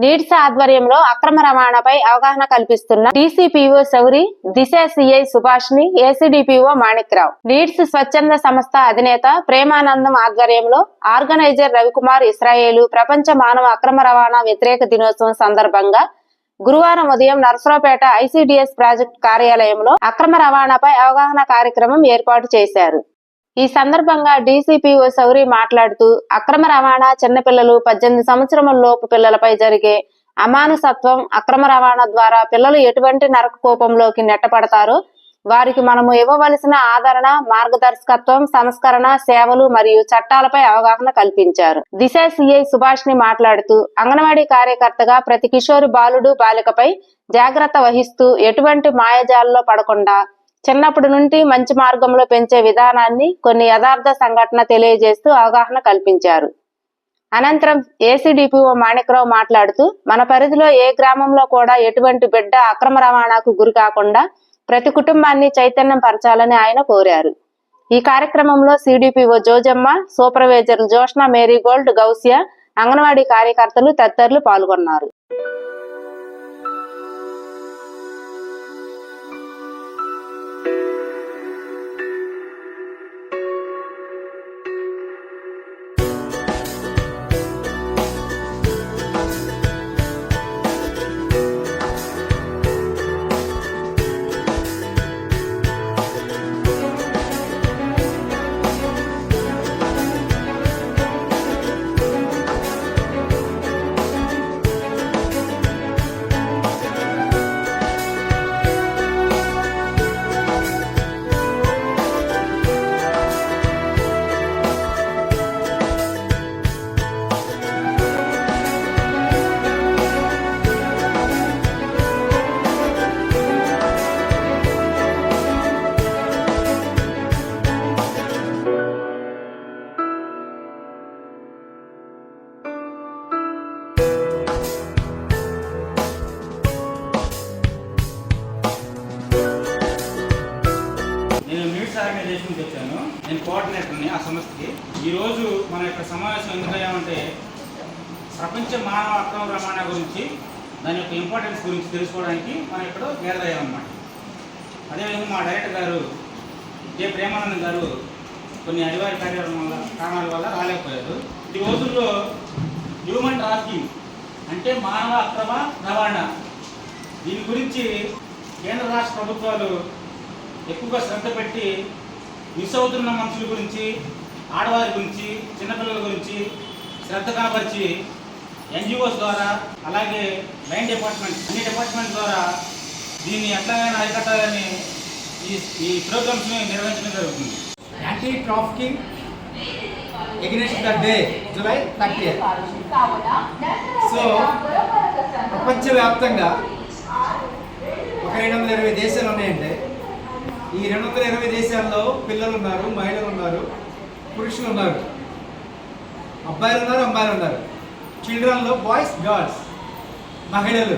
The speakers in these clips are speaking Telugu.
నీడ్స్ ఆధ్వర్యంలో అక్రమ రవాణాపై అవగాహన కల్పిస్తున్న డీసీపీఓ శౌరి, దిశ సిఐ సుభాష్ని, ఏసీడీపీఓ మాణిక్రావు. నీడ్స్ స్వచ్ఛంద సంస్థ అధినేత ప్రేమానందం ఆధ్వర్యంలో ఆర్గనైజర్ రవికుమార్ ఇస్రాయేలు ప్రపంచ మానవ అక్రమ రవాణా వ్యతిరేక దినోత్సవం సందర్భంగా గురువారం ఉదయం నర్సరావుపేట ఐసీడీఎస్ ప్రాజెక్టు కార్యాలయంలో అక్రమ రవాణాపై అవగాహన కార్యక్రమం ఏర్పాటు చేశారు. ఈ సందర్భంగా డీసీపీఓ శౌరి మాట్లాడుతూ అక్రమ రవాణా చిన్నపిల్లలు 18 సంవత్సరముల లోపు పిల్లలపై జరిగే అమానుషత్వం, అక్రమ రవాణా ద్వారా పిల్లలు ఎటువంటి నరక కూపంలోకి నెట్టపడతారో వారికి మనము ఇవ్వవలసిన ఆదరణ, మార్గదర్శకత్వం, సంస్కరణ, సేవలు మరియు చట్టాలపై అవగాహన కల్పించారు. దిశ సిఐ సుభాష్ని మాట్లాడుతూ అంగన్వాడీ కార్యకర్తగా ప్రతి కిషోరి బాలుడు, బాలికపై జాగ్రత్త వహిస్తూ ఎటువంటి మాయాజాలలో పడకుండా చిన్నప్పటి నుండి మంచి మార్గంలో పెంచే విధానాన్ని కొన్ని యథార్థ సంఘటన తెలియజేస్తూ అవగాహన కల్పించారు. అనంతరం ఏసీడీపీఓ మాణిక్రావు మాట్లాడుతూ మన పరిధిలో ఏ గ్రామంలో కూడా ఎటువంటి బిడ్డ అక్రమ రవాణాకు గురి కాకుండా ప్రతి కుటుంబాన్ని చైతన్యం పరచాలని ఆయన కోరారు. ఈ కార్యక్రమంలో సిడిపిఓ జోజమ్మ, సూపర్వైజర్లు జోష్న, మేరీగోల్డ్, గౌసియా, అంగన్వాడీ కార్యకర్తలు తదితరులు పాల్గొన్నారు. ఆర్గనైజేషన్కి వచ్చాను. నేను కోఆర్డినేటర్ని ఆ సంస్థకి. ఈరోజు మన యొక్క సమావేశం ఎందుకయ్యామంటే ప్రపంచ మానవ అక్రమ రవాణా గురించి, దాని యొక్క ఇంపార్టెన్స్ గురించి తెలుసుకోవడానికి మనం ఇక్కడ గ్యాదర్ అయ్యామన్నమాట. అదేవిధంగా మా డైరెక్టర్ గారు జె ప్రేమానందం గారు కొన్ని అనివార్య కారణాల వల్ల రాలేకపోయారు. ఈ రోజుల్లో హ్యూమన్ ట్రాఫికింగ్ అంటే మానవ అక్రమ రవాణా, దీని గురించి కేంద్ర రాష్ట్ర ప్రభుత్వాలు ఎక్కువగా శ్రద్ధ పెట్టి మిస్ అవుతున్న మనుషుల గురించి, ఆడవారి గురించి, చిన్నపిల్లల గురించి శ్రద్ధ కనపరిచి ఎన్జిఓస్ ద్వారా, అలాగే లైన్ డిపార్ట్మెంట్, అన్ని డిపార్ట్మెంట్ ద్వారా దీన్ని ఎట్లాగైనా అరికట్టాలని ఈ ప్రోగ్రామ్స్ని నిర్వహించడం జరుగుతుంది. Anti trafficking against the day July 30th. So ప్రపంచవ్యాప్తంగా ఒక 220 దేశాలు ఉన్నాయంటే ఈ 220 దేశాల్లో పిల్లలు ఉన్నారు, మహిళలు ఉన్నారు, పురుషులు ఉన్నారు, అబ్బాయిలు ఉన్నారు, అమ్మాయిలు ఉన్నారు. చిల్డ్రన్లో బాయ్స్, గర్ల్స్, మహిళలు,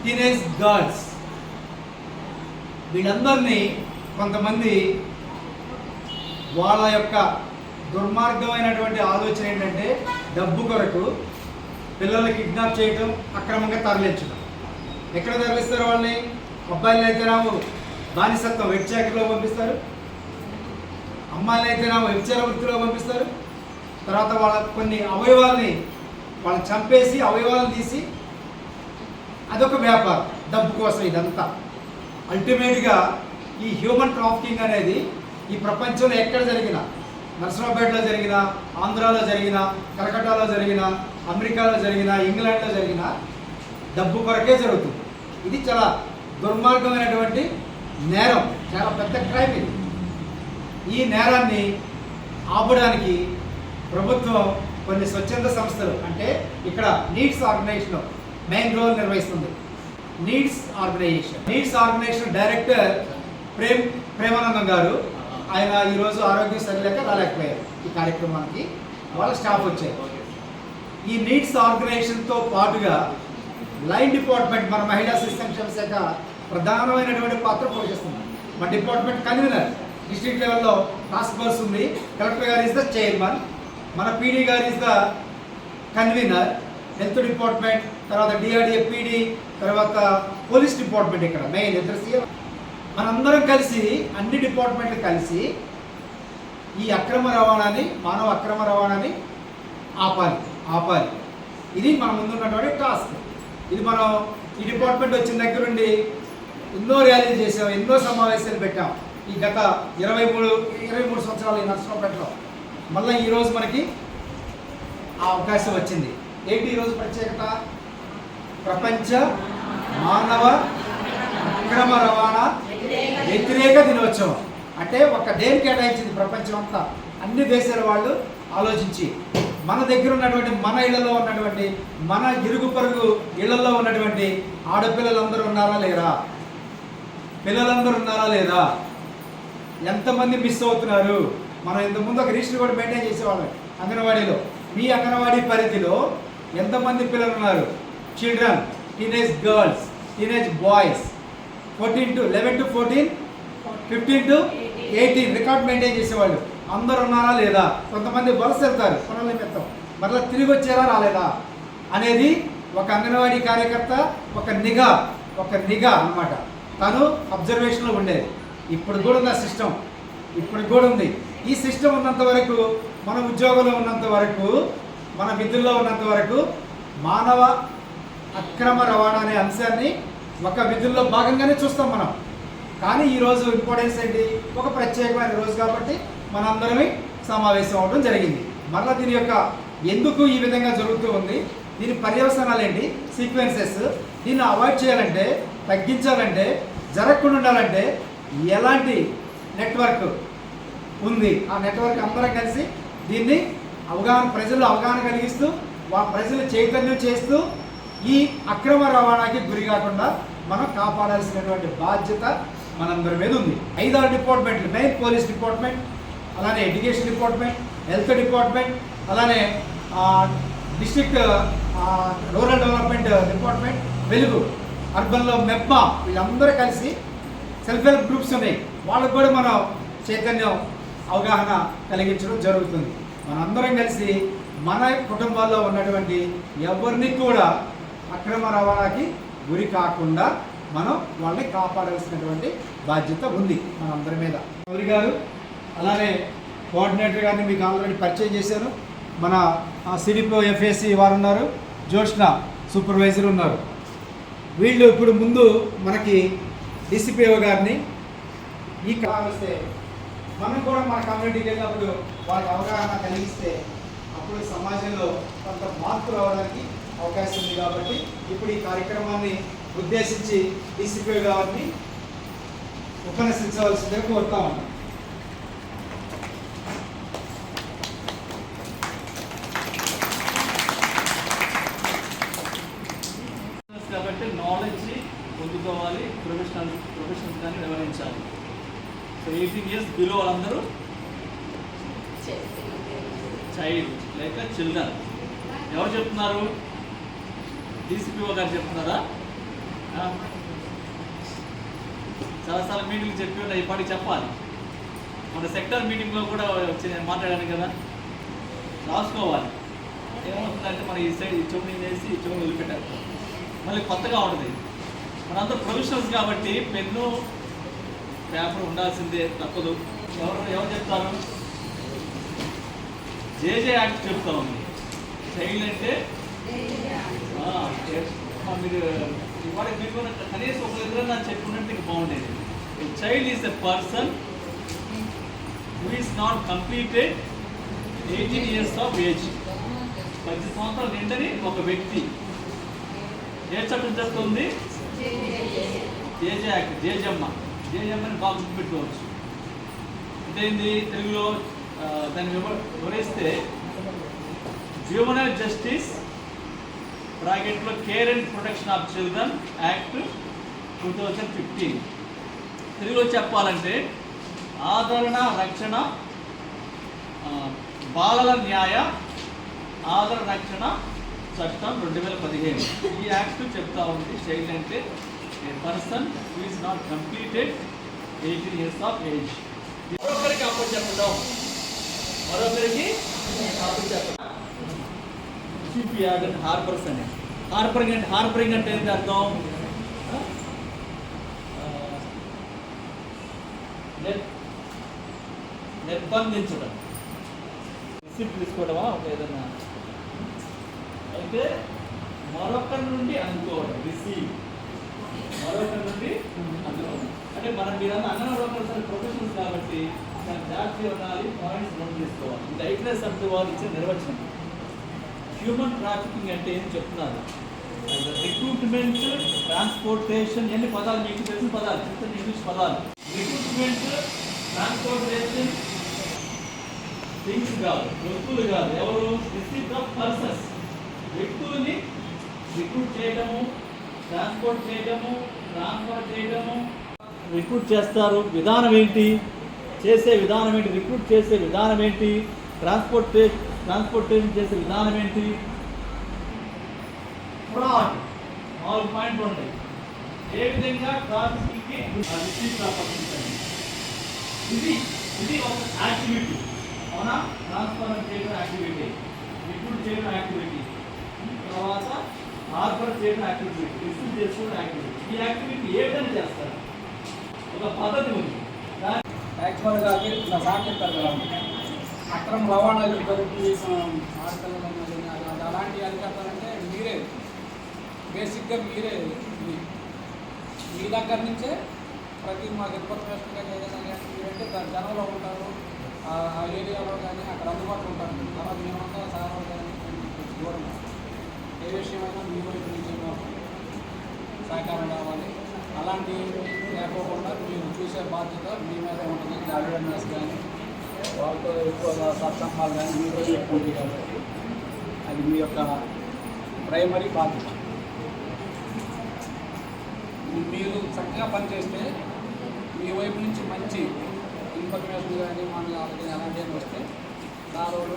టీనేజ్ గర్ల్స్, వీళ్ళందరినీ కొంతమంది వాళ్ళ యొక్క దుర్మార్గమైనటువంటి ఆలోచన ఏంటంటే డబ్బు కొరకు పిల్లల్ని కిడ్నాప్ చేయడం, అక్రమంగా తరలించడం. ఎక్కడ తరలిస్తారు వాళ్ళని? అబ్బాయిలు అయితేనేమో బానిసత్వం వెబ్చాకరీలో పంపిస్తారు, అమ్మాయిలు అయితేనేమో వ్యభిచార వృత్తిలో పంపిస్తారు. తర్వాత వాళ్ళ కొన్ని అవయవాల్ని వాళ్ళు చంపేసి అవయవాలను తీసి అదొక వ్యాపారం, డబ్బు కోసం. ఇదంతా అల్టిమేట్గా ఈ హ్యూమన్ ట్రాఫికింగ్ అనేది ఈ ప్రపంచంలో ఎక్కడ జరిగినా, నర్సరావుపేటలో జరిగినా, ఆంధ్రాలో జరిగినా, కలకట్టాలో జరిగినా, అమెరికాలో జరిగినా, ఇంగ్లాండ్లో జరిగినా డబ్బు కొరకే జరుగుతుంది. ఇది చాలా దుర్మార్గమైనటువంటి నేరం, చాలా పెద్ద క్రైమ్ ఇది. ఈ నేరాన్ని ఆపడానికి ప్రభుత్వం కొన్ని స్వచ్ఛంద సంస్థలు, అంటే ఇక్కడ నీడ్స్ ఆర్గనైజేషన్ మెయిన్ రోల్ నిర్వహిస్తుంది. నీడ్స్ ఆర్గనైజేషన్ డైరెక్టర్ ప్రేమానందం గారు, ఆయన ఈరోజు ఆరోగ్యం సరిలేక రాలేకపోయారు ఈ కార్యక్రమానికి. వాళ్ళ స్టాఫ్ వచ్చారు. ఈ నీడ్స్ ఆర్గనైజేషన్తో పాటుగా లైన్ డిపార్ట్మెంట్, మన మహిళా శిశు సంక్షేమ శాఖ ప్రధానమైనటువంటి పాత్ర పోషిస్తుంది. మన డిపార్ట్మెంట్ కన్వీనర్, డిస్ట్రిక్ట్ లెవెల్లో టాస్క్ ఫోర్స్ ఉంది. కలెక్టర్ గారు ఈజ్ ద చైర్మన్, మన పీడీ గారు is the convener, health department, తర్వాత డిఆర్డిఏ పీడీ, తర్వాత పోలీస్ డిపార్ట్మెంట్. ఇక్కడ మెయిన్ ఇద్దరు సీఎం మనందరం కలిసి అన్ని డిపార్ట్మెంట్లు కలిసి ఈ అక్రమ రవాణాని, మానవ అక్రమ రవాణాని ఆపాలి. ఇది మన ముందున్నటువంటి టాస్క్. ఇది మనం ఈ డిపార్ట్మెంట్ వచ్చిన దగ్గర నుండి ఎన్నో ర్యాలీలు చేసాం, ఎన్నో సమావేశాలు పెట్టాం. ఈ గత 23 సంవత్సరాలు ఈ నర్సరావుపేటలో మళ్ళీ ఈరోజు మనకి ఆ అవకాశం వచ్చింది. ఏంటి ఈరోజు ప్రత్యేకత? ప్రపంచ మానవ అక్రమ రవాణా వ్యతిరేక దినోత్సవం. అంటే ఒక డేని కేటాయించింది ప్రపంచం అంతా, అన్ని దేశాల వాళ్ళు ఆలోచించి. మన దగ్గర ఉన్నటువంటి, మన ఇళ్లలో ఉన్నటువంటి, మన ఇరుగు పొరుగు ఇళ్లలో ఉన్నటువంటి ఆడపిల్లలందరూ ఉన్నారా లేరా? పిల్లలందరూ ఉన్నారా లేదా? ఎంతమంది మిస్ అవుతున్నారు? మనం ఇంతకుముందు ఒక రిజిస్టర్ కూడా మెయింటైన్ చేసేవాళ్ళం అంగన్వాడీలో. మీ అంగన్వాడీ పరిధిలో ఎంతమంది పిల్లలు ఉన్నారు? Children, teenage girls, teenage boys, 11 to 14, 15 to 18 record maintain చేసేవాళ్ళు అందరు ఉన్నారా లేదా? కొంతమంది వలస వెళ్తారు పనుల నిమిత్తం, మరలా తిరిగి వచ్చారా రాలేదా అనేది ఒక అంగన్వాడీ కార్యకర్త, ఒక నిఘా అన్నమాట. తను అబ్జర్వేషన్లో ఉండేది. ఇప్పుడు కూడా ఉంది ఆ సిస్టమ్, ఇప్పుడు కూడా ఉంది. ఈ సిస్టమ్ ఉన్నంత వరకు, మన ఉద్యోగంలో ఉన్నంత వరకు, మన విధుల్లో ఉన్నంత వరకు మానవ అక్రమ రవాణా అనే అంశాన్ని ఒక విధుల్లో భాగంగానే చూస్తాం మనం. కానీ ఈరోజు ఇంపార్టెన్స్ ఏంటి? ఒక ప్రత్యేకమైన రోజు కాబట్టి మనందరమే సమావేశం అవడం జరిగింది. మరలా దీని యొక్క ఎందుకు ఈ విధంగా జరుగుతూ ఉంది, దీని పర్యవసానాలు ఏంటి, సీక్వెన్సెస్, దీన్ని అవాయిడ్ చేయాలంటే, తగ్గించాలంటే, జరగకుండా ఉండాలంటే ఎలాంటి నెట్వర్క్ ఉంది, ఆ నెట్వర్క్ అందరం కలిసి దీన్ని ప్రజల్లో అవగాహన కలిగిస్తూ, ప్రజలు చైతన్యం చేస్తూ ఈ అక్రమ రవాణాకి గురి కాకుండా మనం కాపాడాల్సినటువంటి బాధ్యత మనందరి మీద ఉంది. 5-6 డిపార్ట్మెంట్లు, మెయిన్ పోలీస్ డిపార్ట్మెంట్, అలానే ఎడ్యుకేషన్ డిపార్ట్మెంట్, హెల్త్ డిపార్ట్మెంట్, అలానే డిస్ట్రిక్ట్ రూరల్ డెవలప్మెంట్ డిపార్ట్మెంట్, వెలుగు, అర్బన్లో మెప్మా, వీళ్ళందరూ కలిసి సెల్ఫ్ హెల్ప్ గ్రూప్స్ ఉన్నాయి. వాళ్ళకు కూడా మనం చైతన్యం, అవగాహన కలిగించడం జరుగుతుంది. మనందరం కలిసి మన కుటుంబాల్లో ఉన్నటువంటి ఎవరిని కూడా అక్రమ రవాణాకి గురి కాకుండా మనం వాళ్ళని కాపాడాల్సినటువంటి బాధ్యత ఉంది మనందరి మీద. గౌరి గారు, అలానే కోఆర్డినేటర్ గారిని మీకు ఆల్రెడీ పరిచయం చేశాను. మన సిడిపో ఎఫ్ఏసి వారు ఉన్నారు, జోష్న సూపర్వైజర్ ఉన్నారు. వీళ్ళు ఇప్పుడు ముందు మనకి డిసిపిఓ గారిని ఈ వస్తే మనం కూడా మన కమ్యూనిటీకి వెళ్ళినప్పుడు వాళ్ళకి అవగాహన కలిగిస్తే అప్పుడు సమాజంలో కొంత మార్పు రావడానికి అవకాశం ఉంది. కాబట్టి ఇప్పుడు ఈ కార్యక్రమాన్ని ఉద్దేశించి డిసిపిఓ గారిని ఉపన్యసించవలసిందిగా కోరుతా ఉన్నాం. కాబట్టి నాలెడ్జ్ పొందుకోవాలి, ప్రొఫెషనల్స్ కానీ నిర్వహించాలి. సో 18 years బిలో వాళ్ళందరూ చైల్డ్ లేక చిల్డ్రన్. ఎవరు చెప్తున్నారు? డీసీపీఓ గారు చెప్తున్నారా? చాలాసార్లు మీటింగ్ చెప్పి ఉన్నాయి, ఇప్పటికి చెప్పాలి. మన సెక్టర్ మీటింగ్లో కూడా వచ్చి నేను మాట్లాడాను కదా, రాసుకోవాలి. ఏమవుతుందంటే మన ఈ సైడ్ చెవుని వేసి చెవుని వదిలిపెట్టారు, మళ్ళీ కొత్తగా ఉంటుంది. మనందరూ ప్రొఫెషనల్స్ కాబట్టి పెన్ను పేపర్ ఉండాల్సిందే, తప్పదు. ఎవరు చెప్తారు? జేజే యాక్ట్ చెప్తా ఉంది. చైల్డ్ అంటే మీరు ఇవాళ మీకు కనీసం ఒక ఎదురన్నా చెప్పుకున్నట్టు బాగుండేది. Child is a person who is not completed 18 years of age. 10 సంవత్సరాలు నిండని ఒక వ్యక్తి. ఏ చట్టం చెప్తుంది? జేజే యాక్ట్, జేజమ్మని బాగా గుర్తుపెట్టుకోవచ్చు. ఇదేంది తెలుగులో దాన్ని వివరిస్తే హ్యూమన్ జస్టిస్ బ్రాకెట్లో care and protection of children act 2015. తెలుగులో చెప్పాలంటే ఆదరణ, రక్షణ, బాలల న్యాయ ఆదరణ రక్షణ చట్టం 2015. ఈ యాక్ట్ చెప్తా ఉంది చైల్డ్ అంటే a person who is not completed 18 years of age. మరొకరికి అప్పచెప్పడం, మరొకరికి అప్పచెప్పడం. షిప్ యార్డ్ అండ్ హార్బర్స్ అని. హార్బరింగ్ అంటే ఏంటి అర్థం? నిర్బంధించడం, రిసిప్ట్ తీసుకోవడమా ఒక ఏదన్నా అయితే మరొకరి నుండి అందుకోవడం, రిసీవ్ మరొకరి నుండి అందుకోవడం. అంటే మనం మీరంతా అంగన్వాడీ ప్రొఫెషనల్స్ కాబట్టి దాని జాగ్రత్తగా ఉండాలి, పాయింట్స్ నోట్ చేసుకోవాలి. ఇది ఐక్యరాజ్య సమితి వారు ఇచ్చిన నిర్వచనం. హ్యూమన్ ట్రాఫికింగ్ అంటే ఏం చెప్తున్నారు? రిక్రూట్మెంట్, ట్రాన్స్పోర్టేషన్, ఎన్ని పదాలు మీకు తెలిసిన పదాలు, చిన్న ఇంగ్లీష్ పదాలు. రిక్రూట్మెంట్, ట్రాన్స్పోర్టేషన్, థింగ్స్ కాదు, వస్తువులు కాదు. ఎవరు? Receipt of persons. వ్యక్తుల్ని రిక్రూట్ చేయడము, ట్రాన్స్పోర్ట్ చేయడము, ట్రాన్స్ఫర్ చేయడము. రిక్రూట్ చేస్తారు, విధానం ఏంటి? చేసే విధానం ఏంటి? రిక్రూట్ చేసే విధానం ఏంటి? ట్రాన్స్పోర్టేషన్ చేసే విధానం ఏంటి? ఫ్రాడ్ 4 పాయింట్లు ఉంటాయి. ఏ విధంగా ట్రాఫికింగ్కి రిసీప్ట్ ఆఫ్ పర్సన్స్. ఇది ఒక యాక్టివిటీ. అవునా? ట్రాన్స్ఫర్ చేయడం యాక్టివిటీ, రిక్రూట్ చేయడం యాక్టివిటీ, తర్వాత హార్బర్ చేయడం యాక్టివిటీ, రిసీవ్ చేసుకోవడం యాక్టివిటీ. ఈ యాక్టివిటీ ఏ విధంగా చేస్తారు? ఒక పద్ధతి ఉంది. యాక్చువల్గా నా సార్ చెప్పారు కదా, అక్రమ రవాణాలు జరుగుతుంది, ఆడపిల్లలు అలాంటివి అని చెప్పాలంటే మీరే బేసిక్గా మీరే మీ దగ్గర నుంచే ప్రతి మాకు ఇన్ఫర్మేషన్గా ఏదైనా మీరంటే దాని జనంలో ఉంటారు, ఆ ఏరియాలో కానీ అక్కడ అందుబాటులో ఉంటారు. తర్వాత మేమంతా సార్ కానీ దూరం ఏ విషయమైనా మీ వైపు నుంచి మాకు సహకారం కావాలి. అలాంటి లేకపోకుండా మీరు చూసే బాధ్యత మీ మీద ఉంటుంది. అవేర్నెస్ కానీ వాళ్ళతో ఎక్కువగా సత్సంగాలు కానీ మీతో ఎక్కువ ఉంది కాబట్టి అది మీ యొక్క ప్రైమరీ బాధ్యత. మీరు చక్కగా పనిచేస్తే మీ వైపు నుంచి మంచి ఇన్ఫర్మేషన్ కానీ మన అలాంటివి వస్తే దారోడు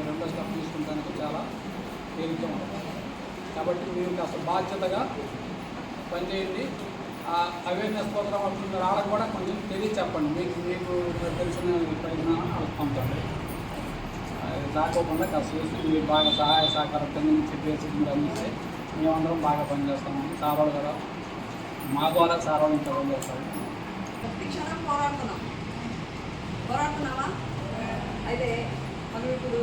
రెండో స్టెప్ తీసుకుంటానికి చాలా తేలిక ఉంటుంది. కాబట్టి మీరు కాస్త బాధ్యతగా పనిచేయండి. అవేర్నెస్ ప్రోగ్రామ్ అవుతుంది రావడం కూడా కొంచెం చెప్పండి. మీకు తెలిసిన ప్రయోజనాలను వాళ్ళకి పంపండి. రాకోకుండా కాస్త చేసి మీరు బాగా సహాయ సహకారం కింద నుంచి బేసిక్ మీరు అందిస్తే మేమందరం బాగా పనిచేస్తామని సారోలు కదా మా ద్వారా సారోలు ఇంకా పనిచేస్తారు. ప్రతి క్షణం పోరాడుతున్నావా? అయితే మనం ఇప్పుడు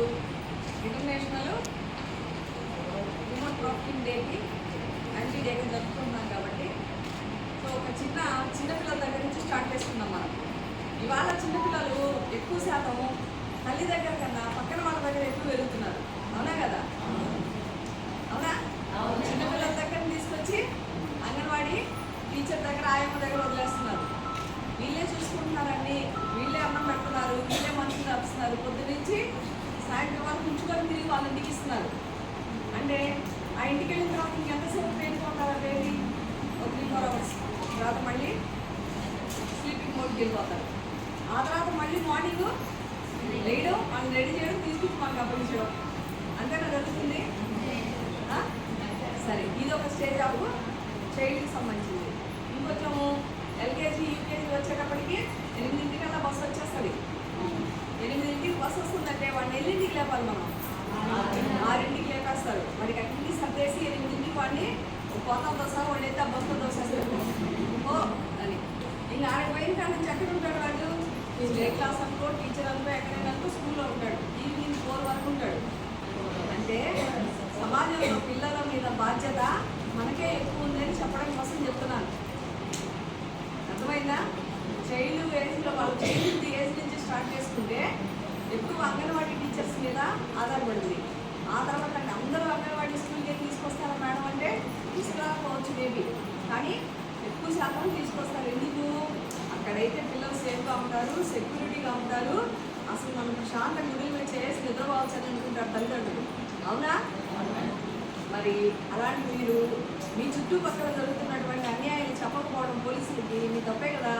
ఇంటర్నేషనల్ హ్యూమన్ ట్రాఫికింగ్ డేకి యాంటీ డేగా జరుపుకుంటున్నాం కాబట్టి సో ఒక చిన్నపిల్లల దగ్గర నుంచి స్టార్ట్ చేస్తున్నాం మనం. ఇవాళ చిన్నపిల్లలు ఎక్కువ శాతం తల్లి దగ్గర కన్నా పక్కన వాళ్ళ దగ్గర ఎక్కువ వెళ్తున్నారు. అవునా కదా? అవునా? చిన్నపిల్లల దగ్గర తీసుకొచ్చి అంగన్వాడీ టీచర్ దగ్గర ఆయమ్మ దగ్గర వదిలేస్తున్నారు. వీళ్ళే చూసుకుంటున్నారండి, వీళ్ళే అన్నం పెడుతున్నారు, వీళ్ళే మనుషులు తప్పుతున్నారు. పొద్దు నుంచి సాయంత్రం వాళ్ళు ఉంచుకొని తిరిగి వాళ్ళ ఇంటికి ఇస్తున్నారు. అంటే ఆ ఇంటికి వెళ్ళిన తర్వాత ఇంకెంతసేపు ట్రైన్కి ఉంటారు బేబీ? ఒక 3-4 అవర్స్ తర్వాత మళ్ళీ స్లీపింగ్ మోడ్కి వెళ్ళిపోతారు. ఆ తర్వాత మళ్ళీ మార్నింగ్ లేయడం, వాళ్ళని రెడీ చేయడం, తీసుకొచ్చి మనకు అప్పగించడం. అంతేనా జరుగుతుంది? సరే, ఇది ఒక స్టేజ్ ఆఫ్ చైల్డ్కి సంబంధించింది. ఇంకొంచెము ఎల్కేజీ యూకేజీ వచ్చేటప్పటికి 8:00కల్లా బస్సు వచ్చేస్తుంది. 8:00కి బస్సు వస్తుందంటే వాడిని 8:00కి లేపాలి మనం. 6:00కి లేపేస్తారు. వాడికి అన్ని సర్దేసి 8:00కి వాడిని పోతంతో సహా వాడిని అయితే ఆ బస్సులో దోసేస్తారు. ఓ అని ఇంకా ఆడికి పోయిన కాడ నుంచి ఎక్కడ ఉంటాడు వాడు? ఏ క్లాస్ అనుకో, టీచర్ అనుకో, ఎక్కడైనా అనుకో స్కూల్లో ఉంటాడు. ఈవినింగ్ 4 వరకు ఉంటాడు. అంటే సమాజంలో పిల్లల మీద బాధ్యత మనకే ఎక్కువ ఉందని చెప్పడం కోసం చెప్తున్నాను. అర్థమైందా? చైల్డ్ ఏజ్లో వాళ్ళు చైల్డ్ ఏజ్ నుంచి స్టార్ట్ చేసుకుంటే ఎక్కువ అంగన్వాడీ టీచర్స్ మీద ఆధారపడింది. ఆ తర్వాత అంటే అందరూ అంగన్వాడీ స్కూల్కి తీసుకొస్తారా మేడం అంటే తీసుకురాకపోవచ్చు మేబీ, కానీ ఎక్కువ శాతం తీసుకొస్తారు. ఎందుకు? అక్కడైతే పిల్లలు సేఫ్గా ఉంటారు, సెక్యూరిటీగా ఉంటారు. అసలు మనం ప్రశాంత గుడిని చేసి నిద్రపోవచ్చు అని అనుకుంటారు తల్లిదండ్రులు. అవునా? మరి అలాంటి మీరు మీ చుట్టుపక్కల జరుగుతున్నటువంటి అన్యాయాలు చెప్పకపోవడం పోలీసులకి మీ తప్పే కదా.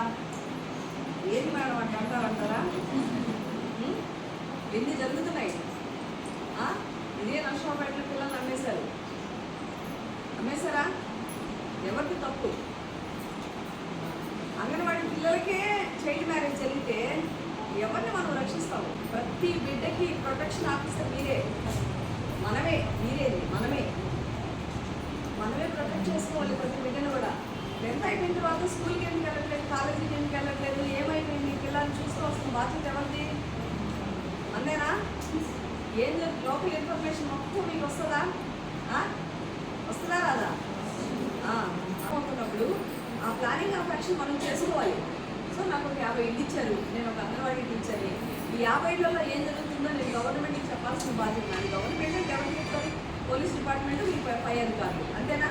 ఏది మేడం అంటే అంటారా? ఎన్ని జరుగుతున్నాయి? ఇదే నష్టపడిన పిల్లల్ని అమ్మేశారా? ఎవరికి తప్పు? అంగన్వాడీ పిల్లలకే చైల్డ్ మ్యారేజ్ జరిగితే ఎవరిని మనం రక్షిస్తాము? ప్రతి బిడ్డకి ప్రొటెక్షన్ ఆఫీసర్ మీరే. మనమే మీరేది మనమే ప్రొటెక్ట్ చేసుకోవాలి ప్రతి బిడ్డను కూడా. 10th అయిపోయిన తర్వాత స్కూల్కి ఎందుకు వెళ్ళట్లేదు, కాలేజీకి ఎందుకు వెళ్ళట్లేదు, ఏమైపోయింది పిల్లల్ని చూసుకోవాల్సిన బాధ్యత ఎవరిది? అంతేనా? ఏం లోకల్ ఇన్ఫర్మేషన్ మొత్తం మీకు వస్తుందా? వస్తుందా రాదా? అనుకున్నప్పుడు ఆ ప్లానింగ్ ఆఫ్ యాక్షన్ మనం చేసుకోవాలి. సో నాకు ఒక 50 ఇల్లు ఇచ్చారు, నేను ఒక అంగన్వాడీ టీచర్ని. ఈ 50 ఇళ్లలో ఏం జరుగుతుందో నేను గవర్నమెంట్కి చెప్పాల్సిన బాధ్యత నాది. గవర్నమెంట్ ఎవరికి చెప్తారు? పోలీస్ డిపార్ట్మెంట్, మీ పై అధికారులు, అంతేనా?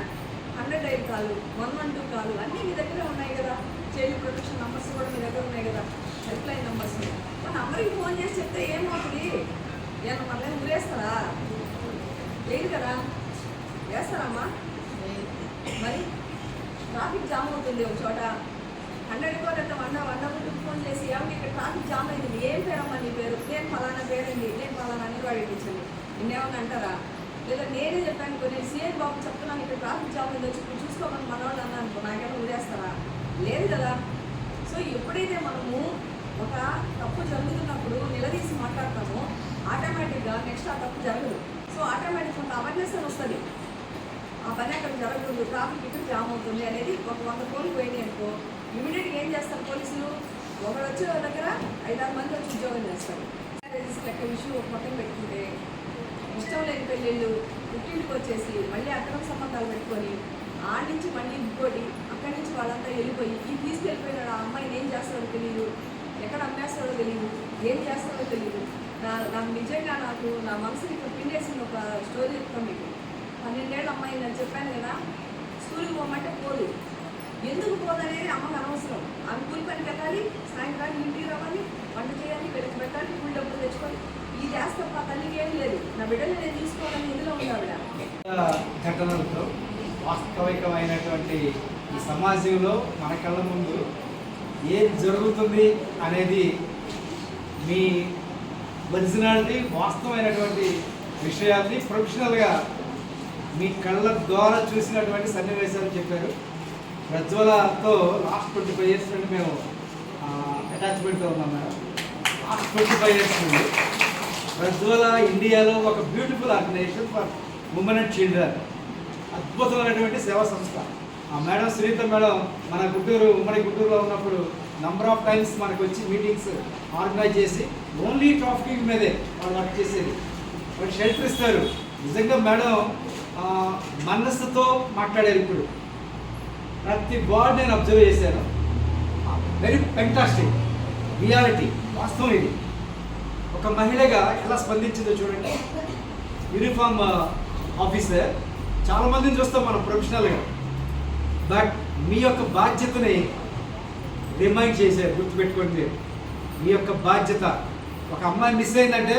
100 కాలు, 112 కాలు అన్నీ మీ దగ్గరే ఉన్నాయి కదా. చైల్డ్ ప్రొటెక్షన్ నంబర్స్ కూడా మీ దగ్గర ఉన్నాయి కదా, హెల్ప్ లైన్ నంబర్స్. మన నంబర్కి ఫోన్ చేసి చెప్తే ఏమవుతుంది? ఏమన్నా మళ్ళీ ఊరేస్తారా? లేదు కదా, వేస్తారమ్మా. మరి ట్రాఫిక్ జామ్ అవుతుంది ఒక చోట, 100 అట్లా 100 ఫోన్ చేసి ఏమంటే ఇక్కడ ట్రాఫిక్ జామ్ అయింది, ఏం పేరమ్మా నీ పేరు? నేను ఫలానా పేరండి, నేను ఫలానా అంగన్వాడీ టీచర్ని. నిన్నేమన్నా అంటారా? లేదా నేనే చెప్పాను, నేను సీఎం బాబు చెప్తున్నాను ఇక్కడ ట్రాఫిక్ జామ్ అయింది వచ్చి చూసుకోమని మనవాళ్ళు అన్నా అనుకో, నాకేమో ఊరేస్తారా? లేదు కదా. సో ఎప్పుడైతే మనము ఒక తప్పు జరుగుతున్నప్పుడు నిలదీసి మాట్లాడతామో ఆటోమేటిక్గా నెక్స్ట్ ఆ తప్పు జరగదు. సో ఆటోమేటిక్ కొంత అవేర్నెస్ అని వస్తుంది, ఆ పని అక్కడ జరగదు, ట్రాఫిక్ ఇక్కడ జామ్ అవుతుంది అనేది. ఒక 100 ఫోన్లు పోయినాయి అనుకో, ఇమీడియట్గా ఏం చేస్తారు పోలీసులు? ఒకరు వచ్చే దగ్గర 5-6 మంది వచ్చి ఉద్యోగం చేస్తారు. లెక్క విషయం ఒక మొత్తం పెట్టుకుంటే ఇష్టం లేని పెళ్ళిళ్ళు పుట్టింటికి వచ్చేసి మళ్ళీ అక్రమ సంబంధాలు పెట్టుకొని ఆడి నుంచి మళ్ళీ ఇంకోటి అక్కడి నుంచి వాళ్ళంతా వెళ్ళిపోయి ఈ తీసుకెళ్ళిపోయినాడు, ఆ అమ్మాయిని ఏం చేస్తాడో తెలియదు, ఎక్కడ అమ్మేస్తాడో తెలియదు, ఏం చేస్తాడో తెలియదు. నాకు నిజంగా నా మనసుని ఇప్పుడు పిండేసింది. ఒక స్టోరీ చెప్తాం మీకు. 12 ఏళ్ళ అమ్మాయి నేను చెప్పాను కదా, స్కూల్కి పోమంటే పోదు. ఎందుకు పోదనేది అమ్మకు అనవసరం. ఆమె కూలి పనికి వెళ్ళాలి, సాయంత్రానికి ఇంటికి రావాలి, వంట చేయాలి, వెనక్కి పెట్టాలి, కూలి డబ్బులు తెచ్చుకొని ఇది చేస్తాం. ఆ తల్లికి ఏం లేదు, నా బిడ్డలు నేను తీసుకోవాలని ఇందులో ఉండాలి. ఘటనలతో వాస్తవికమైనటువంటి ఈ సమాజంలో మన కళ్ళ ముందు ఏం జరుగుతుంది అనేది మీ ఒరిజినాలిటీ వాస్తవమైనటువంటి విషయాల్ని ప్రొఫెషనల్గా మీ కళ్ళ ద్వారా చూసినటువంటి సన్నివేశాలు చెప్పారు. ప్రజ్వలతో లాస్ట్ 25 years నుండి మేము అటాచ్మెంట్తో ఉన్నాం మేడం. లాస్ట్ 25 years నుండి ప్రజ్వల ఇండియాలో ఒక beautiful organization for women and children, అద్భుతమైనటువంటి సేవా సంస్థ. ఆ మేడం సునీత మేడం మన ఉమ్మడి గుంటూరులో ఉన్నప్పుడు నంబర్ ఆఫ్ టైమ్స్ మనకు వచ్చి మీటింగ్స్ ఆర్గనైజ్ చేసి ఓన్లీ ట్రాఫికింగ్ మీదే వాళ్ళు వర్క్ చేసేది. వాళ్ళు షెల్టర్ ఇస్తారు. నిజంగా మేడం మనస్సుతో మాట్లాడారు. ఇప్పుడు ప్రతి వర్డ్ నేను అబ్జర్వ్ చేశాను. వెరీ ఫెంటాస్టిక్ రియాలిటీ, వాస్తవం ఇది. ఒక మహిళగా ఎలా స్పందించిందో చూడండి. యూనిఫామ్ ఆఫీసర్, చాలామందిని చూస్తాం మనం ప్రొఫెషనల్గా, బట్ మీ యొక్క బాధ్యతని రిమైండ్ చేశారు. గుర్తుపెట్టుకోండి మీరు, మీ యొక్క బాధ్యత. ఒక అమ్మాయి మిస్ అయిందంటే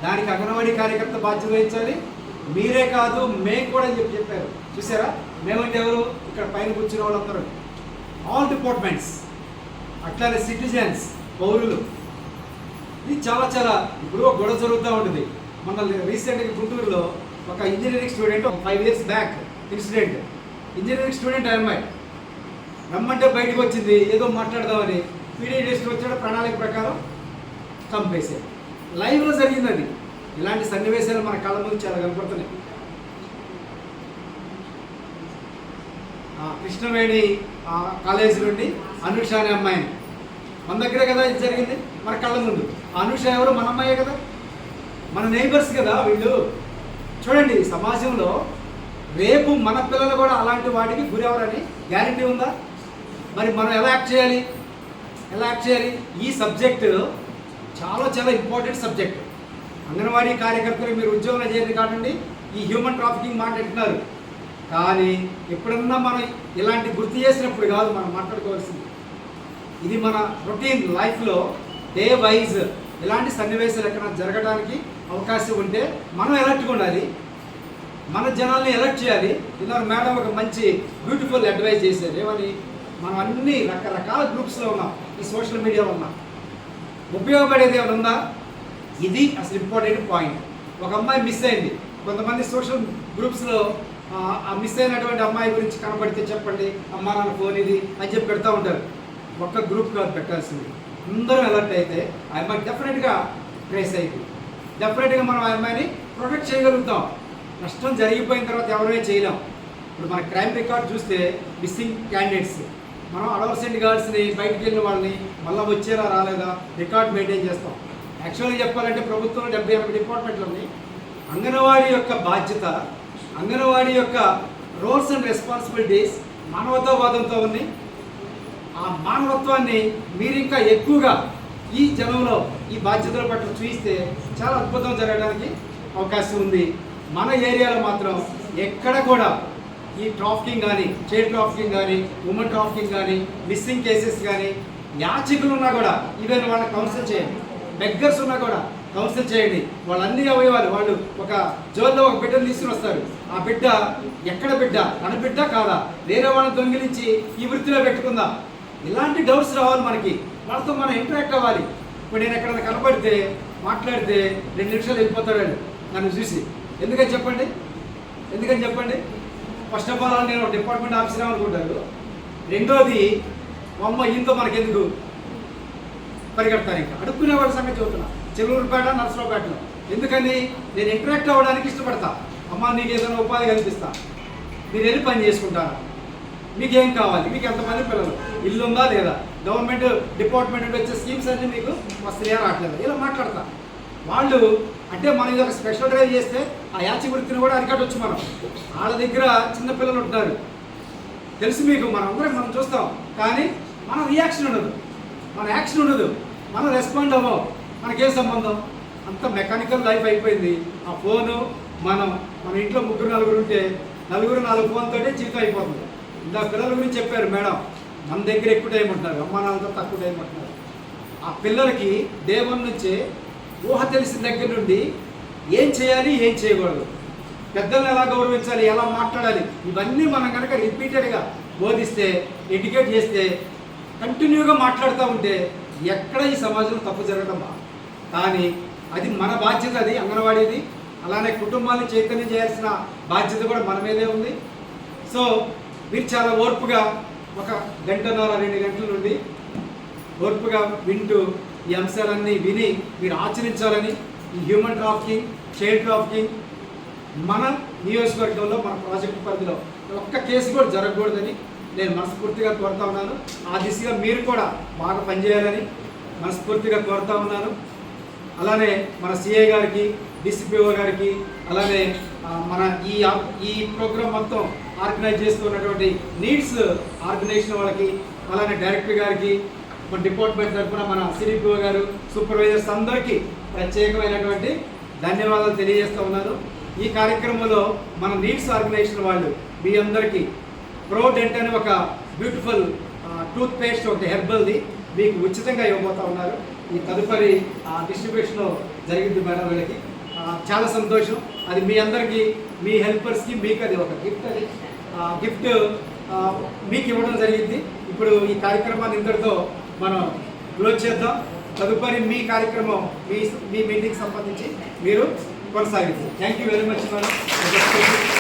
దానికి అంగన్వాడీ కార్యకర్త బాధ్యత వహించాలి. మీరే కాదు, మేము కూడా అని చెప్పారు. చూసారా? మేమంటే ఎవరు? ఇక్కడ పైన కూర్చున్న వాళ్ళందరూ, ఆల్ డిపార్ట్మెంట్స్, అట్లానే సిటిజన్స్, పౌరులు. ఇది చాలా ఇప్పుడు ఒక గొడవ జరుగుతూ ఉంటుంది. మన రీసెంట్గా గుంటూరులో ఒక engineering student 5 years back incident. Engineering student అమ్మాయి రమ్మంటే బయటకు వచ్చింది, ఏదో మాట్లాడదామని. పీడీఎస్కి వచ్చాడు, ప్రణాళిక ప్రకారం చంపేశారు. లైవ్లో జరిగింది అది. ఇలాంటి సన్నివేశాలు మన కళ్ళ ముందు చాలా కనపడుతున్నాయి. కృష్ణవేణి కాలేజీ నుండి అనుష అనే అమ్మాయిని, మన దగ్గరే కదా ఇది జరిగింది, మన కళ్ళ ముందు. అనుష ఎవరు? మన అమ్మాయే కదా, మన నైబర్స్ కదా వీళ్ళు. చూడండి, సమాజంలో రేపు మన పిల్లలు కూడా అలాంటి వాటికి గురవరని గ్యారంటీ ఉందా? మరి మనం ఎలా యాక్ట్ చేయాలి? ఈ సబ్జెక్టు చాలా ఇంపార్టెంట్ సబ్జెక్ట్. అంగన్వాడీ కార్యకర్తలు మీరు ఉద్యోగంలో చేయండి కాదండి, ఈ హ్యూమన్ ట్రాఫికింగ్ మాట్లాడుతున్నారు. కానీ ఎప్పుడన్నా మనం ఇలాంటి గుర్తు చేసినప్పుడు కాదు మనం మాట్లాడుకోవాల్సింది. ఇది మన రొటీన్ లైఫ్లో డే వైజ్ ఇలాంటి సన్నివేశాలు ఎక్కడ జరగడానికి అవకాశం ఉంటే మనం అలర్ట్గా ఉండాలి, మన జనాల్ని అలర్ట్ చేయాలి. ఇలా మేడం ఒక మంచి బ్యూటిఫుల్ అడ్వైజ్ చేశారు. ఏమని? మనం అన్ని రకరకాల గ్రూప్స్లో ఉన్నాం, ఈ సోషల్ మీడియాలో ఉన్నాం. ఉపయోగపడేది ఏమైనా ఉందా? ఇది అసలు ఇంపార్టెంట్ పాయింట్. ఒక అమ్మాయి మిస్ అయింది, కొంతమంది సోషల్ గ్రూప్స్లో ఆ మిస్ అయినటువంటి అమ్మాయి గురించి కనబడితే చెప్పండి, అమ్మా నాన్న ఫోన్ ఇది అని చెప్పి పెడతా ఉంటారు. ఒక్క గ్రూప్ కాదు పెట్టాల్సింది, అందరం అలర్ట్ అయితే ఆ అమ్మాయి డెఫినెట్గా ట్రేస్ అయింది. డెఫినెట్గా మనం ఆ అమ్మాయిని ప్రొటెక్ట్ చేయగలుగుతాం. నష్టం జరిగిపోయిన తర్వాత ఎవరైనా చేయలేం. ఇప్పుడు మన క్రైమ్ రికార్డ్ చూస్తే మిస్సింగ్ క్యాండిడేట్స్, మనం అడవర్సెంట్ గార్డ్స్ని బయటికి వెళ్ళిన వాళ్ళని మళ్ళీ వచ్చేలా రాలేదా రికార్డ్ మెయింటైన్ చేస్తాం. యాక్చువల్గా చెప్పాలంటే ప్రభుత్వంలో 78 డిపార్ట్మెంట్లు ఉన్నాయి. అంగన్వాడీ యొక్క బాధ్యత, అంగన్వాడీ యొక్క రోల్స్ అండ్ రెస్పాన్సిబిలిటీస్ మానవతావాదంతో ఉన్నాయి. ఆ మానవత్వాన్ని మీరు ఇంకా ఎక్కువగా ఈ జనంలో ఈ బాధ్యతల పట్ల చూపిస్తే చాలా అద్భుతం జరగడానికి అవకాశం ఉంది. మన ఏరియాలో మాత్రం ఎక్కడ కూడా ఈ ట్రాఫికింగ్ కానీ, చైల్డ్ ట్రాఫికింగ్ కానీ, ఉమెన్ ట్రాఫికింగ్ కానీ, మిస్సింగ్ కేసెస్ కానీ, యాచకులు ఉన్నా కూడా ఈవెన్ వాళ్ళని కౌన్సిల్ చేయండి. బెగ్గర్స్ ఉన్నా కూడా కౌన్సిల్ చేయండి. వాళ్ళన్ని అవయవాలు వాళ్ళు ఒక జోల్లో ఒక బిడ్డను తీసుకుని వస్తారు. ఆ బిడ్డ ఎక్కడ బిడ్డ, మన బిడ్డ కాదా, వేరే వాళ్ళని దొంగిలించి ఈ వృత్తిలో పెట్టుకుందా, ఇలాంటి డౌట్స్ రావాలి మనకి. వాళ్ళతో మనం ఇంటరాక్ట్ అవ్వాలి. ఇప్పుడు నేను ఎక్కడైనా కనపడితే మాట్లాడితే 2 నిమిషాలు వెళ్ళిపోతాడు నన్ను చూసి. ఎందుకని చెప్పండి? ఫస్ట్ ఆఫ్ ఆల్ నేను ఒక డిపార్ట్మెంట్ ఆఫీసర్ అనుకుంటారు. రెండోది అమ్మ ఈయనతో మనకెందుకు పరిగెడతారు. ఇంకా అడుక్కునే వాళ్ళ సంగతి చెబుతున్నా. చెల్లూరుపేట, నర్సరావుపేటలో ఎందుకని నేను ఇంటరాక్ట్ అవ్వడానికి ఇష్టపడతా. అమ్మ నీకు ఏదైనా ఉపాధి కల్పిస్తా, మీరు వెళ్ళి పని చేసుకుంటారా, మీకేం కావాలి, మీకు ఎంతమంది పిల్లలు, ఇల్లు ఉందా లేదా, గవర్నమెంట్ డిపార్ట్మెంట్ నుండి వచ్చే స్కీమ్స్ అన్నీ మీకు వస్తున్నాయా రావట్లేదు, ఇలా మాట్లాడతా. వాళ్ళు అంటే మనం ఇది ఒక స్పెషల్ డ్రైవ్ చేస్తే ఆ యాచి వృత్తిని కూడా అరికట్టవచ్చు. మనం వాళ్ళ దగ్గర చిన్నపిల్లలు ఉంటున్నారు తెలుసు మీకు, మనం చూస్తాం. కానీ మన రియాక్షన్ ఉండదు, మన యాక్షన్ ఉండదు, మనం రెస్పాండ్ అవ్వం. మనకేం సంబంధం? అంత మెకానికల్ లైఫ్ అయిపోయింది. ఆ ఫోను మన ఇంట్లో 3-4 ఉంటే 4 ఫోన్తో జీవితం అయిపోతుంది. ఇలా పిల్లల గురించి చెప్పారు మేడం, మన దగ్గర ఎక్కువ టైం ఉంటున్నారు, అమ్మా నాన్నతో తక్కువ టైం ఉంటున్నారు. ఆ పిల్లలకి డే 1 నుంచే ఊహ తెలిసిన దగ్గర నుండి ఏం చేయాలి, ఏం చేయకూడదు, పెద్దలను ఎలా గౌరవించాలి, ఎలా మాట్లాడాలి, ఇవన్నీ మనం కనుక రిపీటెడ్గా బోధిస్తే, ఎడ్యుకేట్ చేస్తే, కంటిన్యూగా మాట్లాడుతూ ఉంటే ఎక్కడ ఈ సమాజంలో తప్పు జరగడం. కానీ అది మన బాధ్యత, అది అంగన్వాడీది. అలానే కుటుంబాన్ని చైతన్యం చేయాల్సిన బాధ్యత కూడా మన మీదే ఉంది. సో మీరు చాలా ఓర్పుగా 1 గంటన్నర 2 గంటల నుండి ఓర్పుగా వింటూ ఈ అంశాలన్నీ విని మీరు ఆచరించాలని, ఈ హ్యూమన్ ట్రాఫికింగ్, చైల్డ్ ట్రాఫికింగ్ మన నియోజకవర్గంలో మన ప్రాజెక్టు పరిధిలో ఒక్క కేసు కూడా జరగకూడదని నేను మనస్ఫూర్తిగా కోరుతా ఉన్నాను. ఆ దిశగా మీరు కూడా బాగా పనిచేయాలని మనస్ఫూర్తిగా కోరుతా ఉన్నాను. అలానే మన సిఐ గారికి, డిసిపిఓ గారికి, అలానే మన ఈ ప్రోగ్రామ్ మొత్తం ఆర్గనైజ్ చేస్తున్నటువంటి నీడ్స్ ఆర్గనైజేషన్ వాళ్ళకి, అలానే డైరెక్టర్ గారికి, మన డిపార్ట్మెంట్ తరఫున మన సిడిపిఓ గారు, సూపర్వైజర్స్ అందరికీ ప్రత్యేకమైనటువంటి ధన్యవాదాలు తెలియజేస్తూ ఉన్నాను. ఈ కార్యక్రమంలో మన నీడ్స్ ఆర్గనైజేషన్ వాళ్ళు మీ అందరికీ ప్రోడెంట్ అనే ఒక బ్యూటిఫుల్ టూత్ పేస్ట్, ఒకటి హెర్బల్ది మీకు ఉచితంగా ఇవ్వబోతూ ఉన్నారు. ఈ తదుపరి డిస్ట్రిబ్యూషన్ జరిగింది మేడం వీళ్ళకి. చాలా సంతోషం. అది మీ అందరికీ, మీ హెల్పర్స్కి మీకు అది ఒక గిఫ్ట్. అది గిఫ్ట్ మీకు ఇవ్వడం జరిగింది. ఇప్పుడు ఈ కార్యక్రమాన్ని ఇంతటితో మనం క్లోజ్ చేద్దాం. తదుపరి మీ కార్యక్రమం, మీ మీటింగ్కి సంబంధించి మీరు కొనసాగించారు. Thank you very much madam.